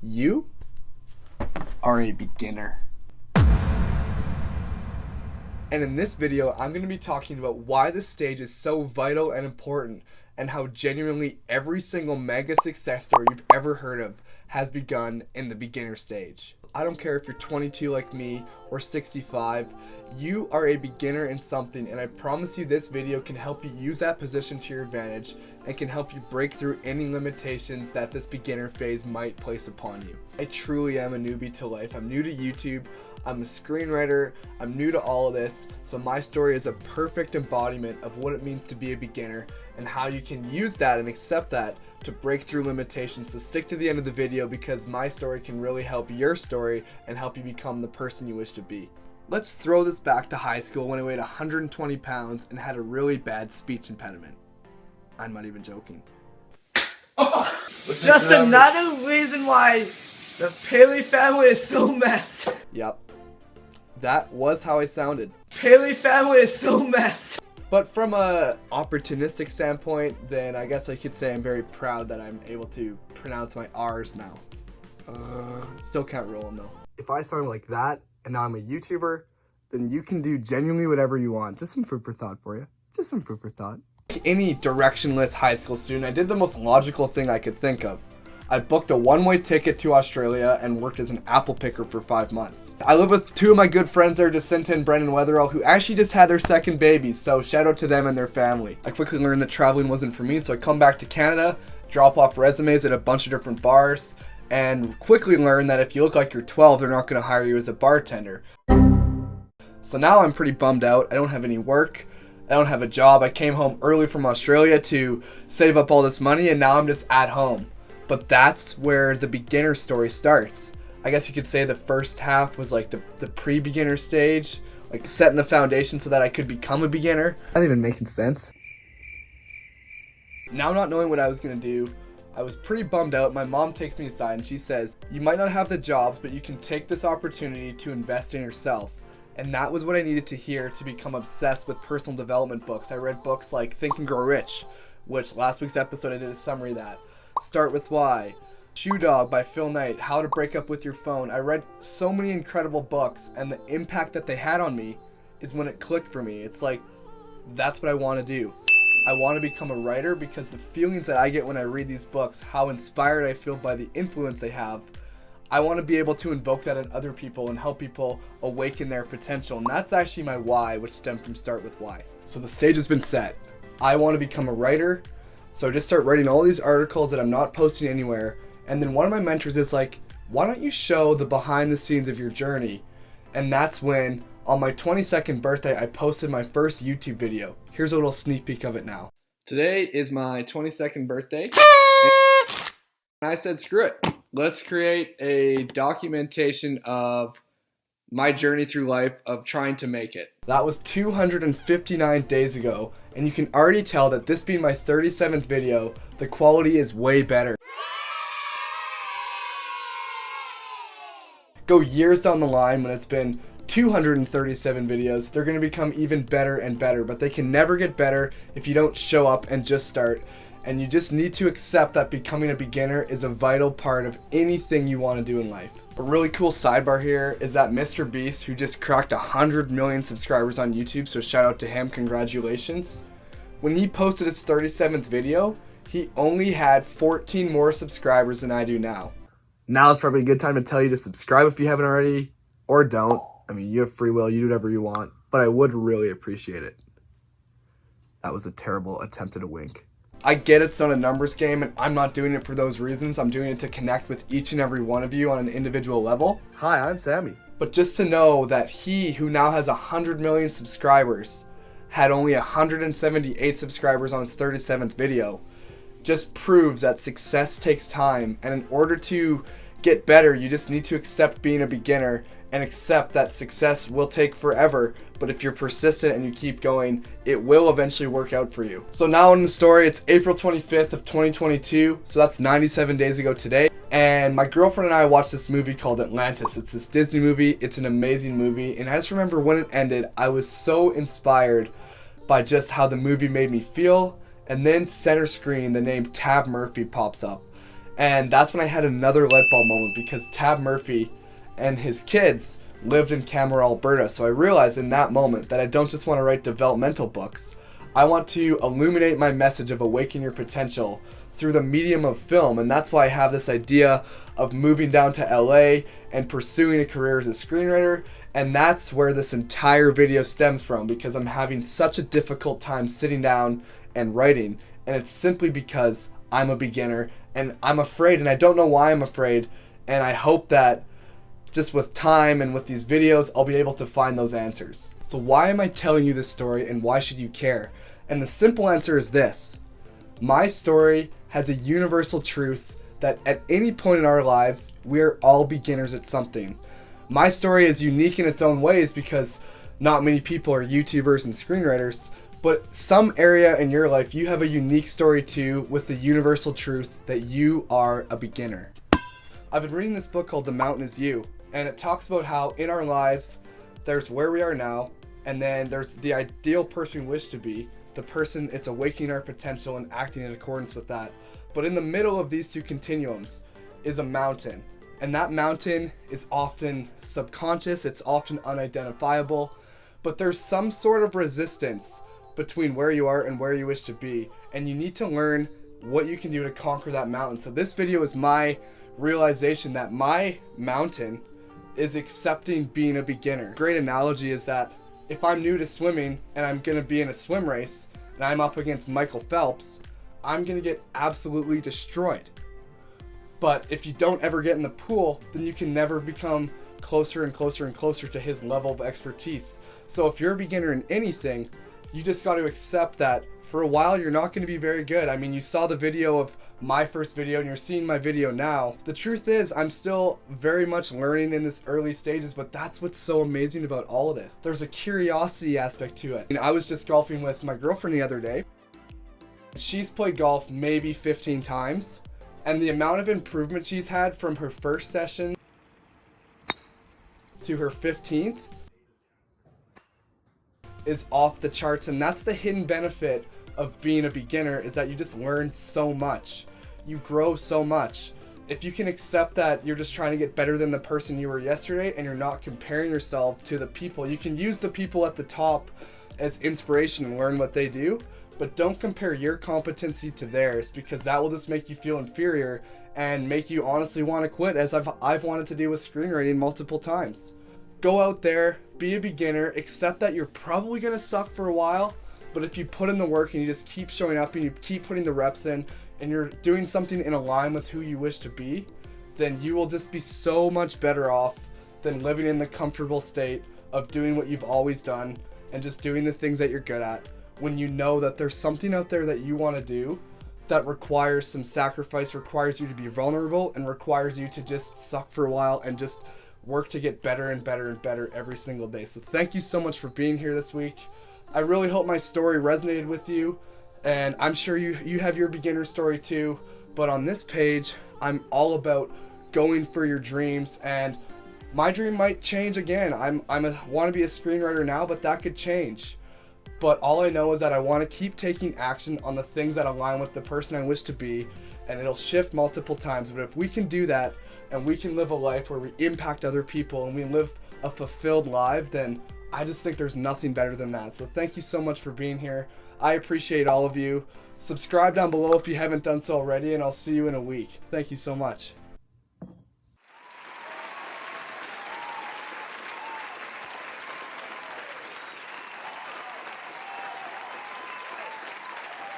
You are a beginner. And in this video, I'm going to be talking about why this stage is so vital and important, and how genuinely every single mega success story you've ever heard of has begun in the beginner stage. I don't care if you're 22 like me or 65, you are a beginner in something, and I promise you this video can help you use that position to your advantage and can help you break through any limitations that this beginner phase might place upon you. I truly am a newbie to life. I'm new to YouTube, I'm a screenwriter, I'm new to all of this, so my story is a perfect embodiment of what it means to be a beginner and how you can use that and accept that to break through limitations. So stick to the end of the video because my story can really help your story and help you become the person you wish to be. Let's throw this back to high school when I weighed 120 pounds and had a really bad speech impediment. I'm not even joking. Just another reason why the Paley family is so messed. Yep. That was how I sounded. Paley family is so messed. But from a opportunistic standpoint, then I guess I could say I'm very proud that I'm able to pronounce my R's now. Still can't roll them though. If I sound like that and now I'm a YouTuber, then you can do genuinely whatever you want. Just some food for thought for you. Just some food for thought. Like any directionless high school student, I did the most logical thing I could think of. I booked a one-way ticket to Australia and worked as an apple picker for 5 months. I live with two of my good friends there, Jacinta and Brendan Weatherall, who actually just had their second baby, so shout out to them and their family. I quickly learned that traveling wasn't for me, so I come back to Canada, drop off resumes at a bunch of different bars, and quickly learn that if you look like you're 12, they're not going to hire you as a bartender. So now I'm pretty bummed out. I don't have any work. I don't have a job. I came home early from Australia to save up all this money, and now I'm just at home. But that's where the beginner story starts. I guess you could say the first half was like the pre-beginner stage, like setting the foundation so that I could become a beginner. Not even making sense. Now not knowing what I was gonna do, I was pretty bummed out. My mom takes me aside and she says, "You might not have the jobs, but you can take this opportunity to invest in yourself." And that was what I needed to hear to become obsessed with personal development books. I read books like Think and Grow Rich, which last week's episode I did a summary of that. Start With Why, Shoe Dog by Phil Knight, How to Break Up With Your Phone. I read so many incredible books, and the impact that they had on me is when it clicked for me. It's like, that's what I want to do. I want to become a writer because the feelings that I get when I read these books, how inspired I feel by the influence they have, I want to be able to invoke that in other people and help people awaken their potential. And that's actually my why, which stemmed from Start With Why. So the stage has been set. I want to become a writer. So I just start writing all these articles that I'm not posting anywhere. And then one of my mentors is like, why don't you show the behind the scenes of your journey? And that's when, on my 22nd birthday, I posted my first YouTube video. Here's a little sneak peek of it now. Today is my 22nd birthday. And I said, screw it. Let's create a documentation of my journey through life of trying to make it. That was 259 days ago, and you can already tell that this being my 37th video, the quality is way better. Go years down the line when it's been 237 videos, they're going to become even better and better, but they can never get better if you don't show up and just start. And you just need to accept that becoming a beginner is a vital part of anything you want to do in life. A really cool sidebar here is that Mr. Beast, who just cracked 100 million subscribers on YouTube, so shout out to him, congratulations. When he posted his 37th video, he only had 14 more subscribers than I do now. Now is probably a good time to tell you to subscribe if you haven't already, or don't. I mean, you have free will, you do whatever you want, but I would really appreciate it. That was a terrible attempt at a wink. I get it's not a numbers game, and I'm not doing it for those reasons. I'm doing it to connect with each and every one of you on an individual level. Hi, I'm Sammy. But just to know that he, who now has 100 million subscribers, had only 178 subscribers on his 37th video, just proves that success takes time, and in order to get better, you just need to accept being a beginner and accept that success will take forever, but if you're persistent and you keep going, it will eventually work out for you. So now in the story, it's April 25th of 2022, so that's 97 days ago today, and my girlfriend and I watched this movie called Atlantis. It's this Disney movie, it's an amazing movie, and I just remember when it ended, I was so inspired by just how the movie made me feel, and then center screen, the name Tab Murphy pops up. And that's when I had another light bulb moment, because Tab Murphy and his kids lived in Camera, Alberta. So I realized in that moment that I don't just want to write developmental books. I want to illuminate my message of awaken your potential through the medium of film. And that's why I have this idea of moving down to LA and pursuing a career as a screenwriter. And that's where this entire video stems from, because I'm having such a difficult time sitting down and writing. And it's simply because I'm a beginner and I'm afraid, and I don't know why I'm afraid. And I hope that just with time and with these videos, I'll be able to find those answers. So why am I telling you this story, and why should you care? And the simple answer is this. My story has a universal truth that at any point in our lives, we're all beginners at something. My story is unique in its own ways because not many people are YouTubers and screenwriters, but some area in your life, you have a unique story too, with the universal truth that you are a beginner. I've been reading this book called The Mountain Is You, and it talks about how in our lives, there's where we are now, and then there's the ideal person we wish to be, the person, it's awakening our potential and acting in accordance with that. But in the middle of these two continuums is a mountain. And that mountain is often subconscious, it's often unidentifiable, but there's some sort of resistance between where you are and where you wish to be. And you need to learn what you can do to conquer that mountain. So this video is my realization that my mountain is accepting being a beginner. Great analogy is that if I'm new to swimming and I'm gonna be in a swim race and I'm up against Michael Phelps, I'm gonna get absolutely destroyed. But if you don't ever get in the pool, then you can never become closer and closer and closer to his level of expertise. So if you're a beginner in anything, you just got to accept that for a while you're not going to be very good. I mean, you saw the video of my first video and you're seeing my video now. The truth is, I'm still very much learning in this early stages, but that's what's so amazing about all of this. There's a curiosity aspect to it. I was just golfing with my girlfriend the other day. She's played golf maybe 15 times, and the amount of improvement she's had from her first session to her 15th is off the charts. And that's the hidden benefit of being a beginner, is that you just learn so much. You grow so much. If you can accept that you're just trying to get better than the person you were yesterday and you're not comparing yourself to the people, you can use the people at the top as inspiration and learn what they do, but don't compare your competency to theirs, because that will just make you feel inferior and make you honestly want to quit, as I've wanted to do with screenwriting multiple times. Go out there, be a beginner, accept that you're probably going to suck for a while, but if you put in the work and you just keep showing up and you keep putting the reps in and you're doing something in line with who you wish to be, then you will just be so much better off than living in the comfortable state of doing what you've always done and just doing the things that you're good at, when you know that there's something out there that you want to do that requires some sacrifice, requires you to be vulnerable, and requires you to just suck for a while and just work to get better and better and better every single day. So thank you so much for being here this week. I really hope my story resonated with you, and I'm sure you have your beginner story too, but on this page, I'm all about going for your dreams, and my dream might change again. I want to be a screenwriter now, but that could change. But all I know is that I want to keep taking action on the things that align with the person I wish to be, and it'll shift multiple times. But if we can do that, and we can live a life where we impact other people and we live a fulfilled life, then I just think there's nothing better than that. So thank you so much for being here. I appreciate all of you. Subscribe down below if you haven't done so already, and I'll see you in a week. Thank you so much.